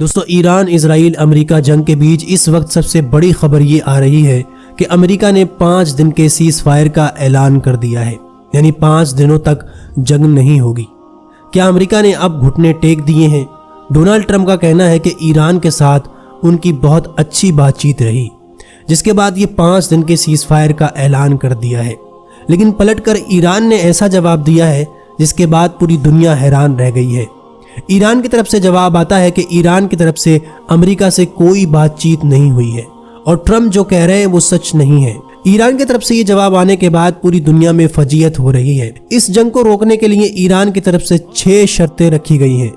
دوستو ایران اسرائیل امریکہ جنگ کے بیچ اس وقت سب سے بڑی خبر یہ آ رہی ہے کہ امریکہ نے 5 دن کے سیز فائر کا اعلان کر دیا ہے، یعنی 5 دنوں تک جنگ نہیں ہوگی۔ کیا امریکہ نے اب گھٹنے ٹیک دیے ہیں؟ ڈونلڈ ٹرمپ کا کہنا ہے کہ ایران کے ساتھ ان کی بہت اچھی بات چیت رہی، جس کے بعد یہ 5 دن کے سیز فائر کا اعلان کر دیا ہے۔ لیکن پلٹ کر ایران نے ایسا جواب دیا ہے جس کے بعد پوری دنیا حیران رہ گئی ہے۔ ایران کی طرف سے جواب آتا ہے کہ ایران کی طرف سے امریکہ سے کوئی بات چیت نہیں ہوئی ہے اور ٹرمپ جو کہہ رہے ہیں وہ سچ نہیں ہے۔ ایران کی طرف سے یہ جواب آنے کے بعد پوری دنیا میں فجیعت ہو رہی ہے۔ اس جنگ کو روکنے کے لیے ایران کی طرف سے 6 شرطیں رکھی گئی ہیں۔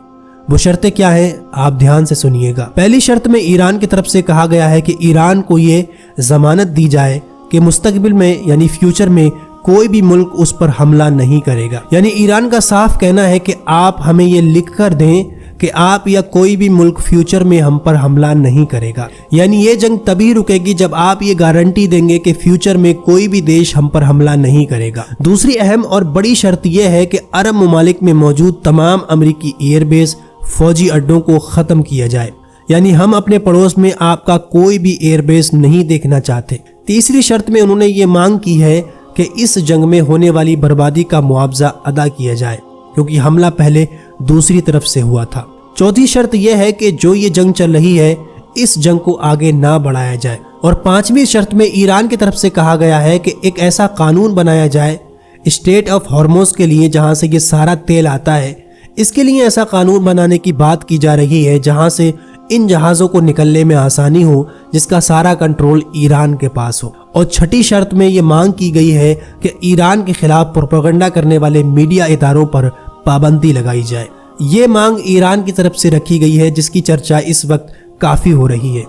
وہ شرطیں کیا ہیں آپ دھیان سے سنیے گا۔ پہلی شرط میں ایران کی طرف سے کہا گیا ہے کہ ایران کو یہ ضمانت دی جائے کہ مستقبل میں یعنی فیوچر میں کوئی بھی ملک اس پر حملہ نہیں کرے گا۔ یعنی ایران کا صاف کہنا ہے کہ آپ ہمیں یہ لکھ کر دیں کہ آپ یا کوئی بھی ملک فیوچر میں ہم پر حملہ نہیں کرے گا۔ یعنی یہ جنگ تبھی رکے گی جب آپ یہ گارنٹی دیں گے کہ فیوچر میں کوئی بھی دیش ہم پر حملہ نہیں کرے گا۔ دوسری اہم اور بڑی شرط یہ ہے کہ عرب ممالک میں موجود تمام امریکی ایئر بیس فوجی اڈوں کو ختم کیا جائے، یعنی ہم اپنے پڑوس میں آپ کا کوئی بھی ایئر بیس نہیں دیکھنا چاہتے۔ تیسری شرط میں انہوں نے یہ مانگ کی ہے کہ اس جنگ میں ہونے والی بربادی کا معاوضہ ادا کیا جائے، کیونکہ حملہ پہلے دوسری طرف سے ہوا تھا۔ چوتھی شرط یہ ہے کہ جو یہ جنگ چل رہی ہے اس جنگ کو آگے نہ بڑھایا جائے۔ اور 5ویں شرط میں ایران کی طرف سے کہا گیا ہے کہ ایک ایسا قانون بنایا جائے اسٹریٹ آف ہارموز کے لیے جہاں سے یہ سارا تیل آتا ہے، اس کے لیے ایسا قانون بنانے کی بات کی جا رہی ہے جہاں سے ان جہازوں کو نکلنے میں آسانی ہو، جس کا سارا کنٹرول ایران کے پاس ہو۔ اور 6ٹھی شرط میں یہ مانگ کی گئی ہے کہ ایران کے خلاف پروپیگنڈا کرنے والے میڈیا اداروں پر پابندی لگائی جائے۔ یہ مانگ ایران کی طرف سے رکھی گئی ہے جس کی چرچا اس وقت کافی ہو رہی ہے۔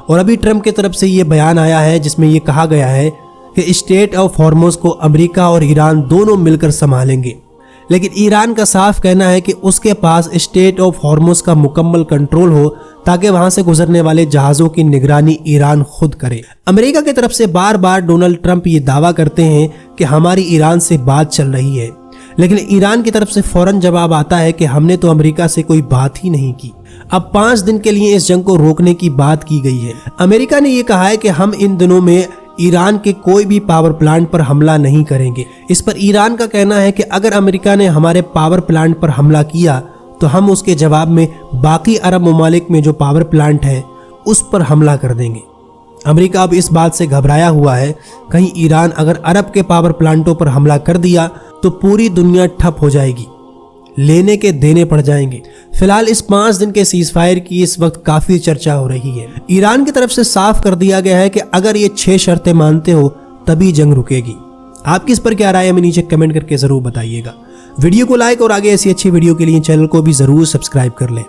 اور ابھی ٹرمپ کی طرف سے یہ بیان آیا ہے جس میں یہ کہا گیا ہے کہ اسٹریٹ آف ہارموز کو امریکہ اور ایران دونوں مل کر سنبھالیں گے، لیکن ایران کا صاف کہنا ہے کہ اس کے پاس اسٹریٹ آف ہارموز کا مکمل کنٹرول ہو تاکہ وہاں سے گزرنے والے جہازوں کی نگرانی ایران خود کرے۔ امریکہ کی طرف سے بار بار ڈونلڈ ٹرمپ یہ دعویٰ کرتے ہیں کہ ہماری ایران سے بات چل رہی ہے، لیکن ایران کی طرف سے فوراً جواب آتا ہے کہ ہم نے تو امریکہ سے کوئی بات ہی نہیں کی۔ اب 5 دن کے لیے اس جنگ کو روکنے کی بات کی گئی ہے۔ امریکہ نے یہ کہا ہے کہ ہم ان دنوں میں ایران کے کوئی بھی پاور پلانٹ پر حملہ نہیں کریں گے۔ اس پر ایران کا کہنا ہے کہ اگر امریکہ نے ہمارے پاور پلانٹ پر حملہ کیا تو ہم اس کے جواب میں باقی عرب ممالک میں جو پاور پلانٹ ہے اس پر حملہ کر دیں گے۔ امریکہ اب اس بات سے گھبرایا ہوا ہے، کہیں ایران اگر عرب کے پاور پلانٹوں پر حملہ کر دیا تو پوری دنیا ٹھپ ہو جائے گی، لینے کے دینے پڑ جائیں گے۔ فی الحال اس 5 دن کے سیز فائر کی اس وقت کافی چرچا ہو رہی ہے۔ ایران کی طرف سے صاف کر دیا گیا ہے کہ اگر یہ 6 شرطیں مانتے ہو تبھی جنگ رکے گی۔ آپ کی اس پر کیا رائے ہے ہمیں نیچے کمنٹ کر کے ضرور بتائیے گا۔ ویڈیو کو لائک اور آگے ایسی اچھی ویڈیو کے لیے چینل کو بھی ضرور سبسکرائب کر لیں۔